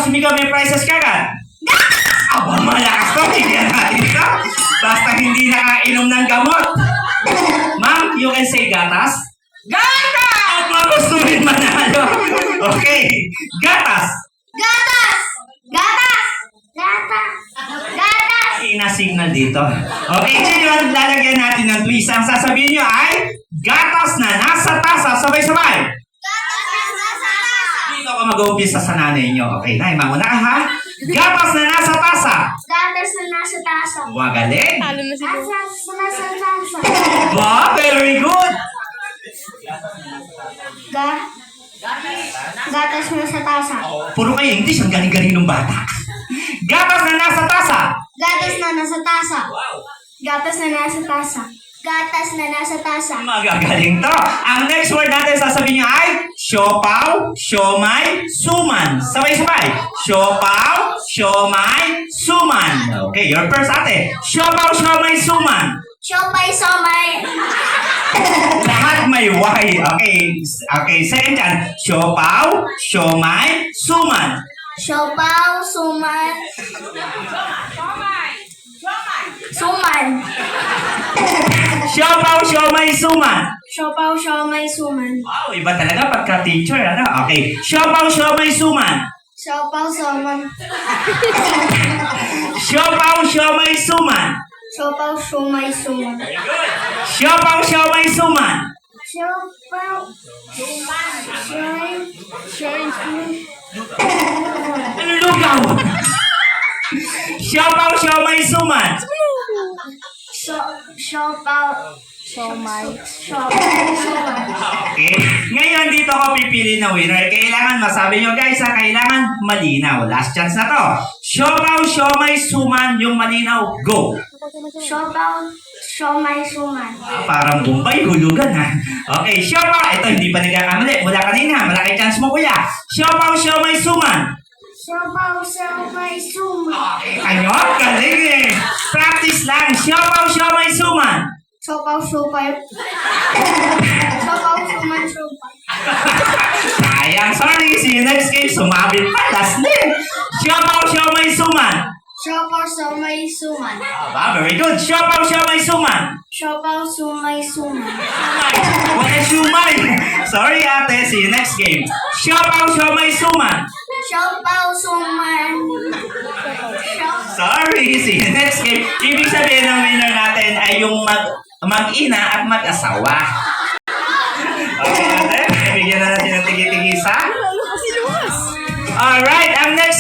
sumigaw, may prizes ka agad. Aba, malakas to. Bigyan natin ito. Basta hindi nakainom ng gamot. Ma'am, you can say gatas. Gatas! At magustuhin manalo. Okay. Gatas. Gatas! Gatas! Gatas! Gatas! Ina-signal dito. Okay, ngayon, lalagyan natin ng twist. Ang sasabihin nyo ay gatas na nasa tasa. Sabay-sabay. Gatas na nasa tasa! Dito ka mag-uumpisa sa nanay nyo. Okay, nay, mauna ka ha. Gatas na nasa tasa. Gatas na nasa tasa. Magaling. Gatas na nasa tasa. Wow, very good. Gatas na sa tasa. Puro kayo English, ang galing-galing ng bata. Gatas na nasa tasa. Gatas na nasa tasa. Gatas na nasa tasa. Gatas na nasa tasa. Magagaling to. Ang next word natin sasabihin nyo ay siopaw, siomay, suman. Sabay-sabay. Siopaw, siomay, suman. Okay, your first ate. Siopaw, siomay, suman. Siopay, somay. Lahat may Y. Okay. Okay, second dyan. Siopaw, siomay, suman. Siopaw, suman. Suman. Siopaw, siomay, suman. Siopaw, siomay, suman. Wow, iba talaga pagka-teacher. Ano? Okay. Siopaw, siomay, suman. Siopaw, suman. Siopaw, siomay, suman. Siopaw, siomay, suman. Siopaw, siomay, suman. Siopaw, Lugaw! Siopaw, siomay, suman. Siopaw, siomay, suman. Okay. Ngayon, dito ako pipili na winner. Kailangan masabi nyo guys ha, kailangan malinaw. Last chance na to. Siopaw, siomay, suman. Yung malinaw, go! Siopaw, siomay, suman. Parang Bombay, hulugan ha. Okay, siopaw. Ito, hindi pa nagkakamali. Mula kanina, malaki chance mo kuya. Siopaw, siomay, suman. Siopaw, siomay, suman. Ano? Galing eh. Practice lang. Siopaw, siomay, suman. Siopaw, supay. Siopaw, suman, supay. Sayang, sorry. See you next game. Sumabit pa. Last name. Siopaw, siomay, suman. Siopaw, siomay, suman. Aba, very good. Siopaw, siomay, suman. Siopaw, sumay, suman. Wala siumay. Sorry ate. See you next game. Siopaw, siomay, suman. Siopaw, suman. Sorry. See you next game. Ibig sabihin ng winner natin ay yung mag-ina at mag-asawa. Okay ate. Bigyan na natin ng tigi-tigisa. Alright. Ang next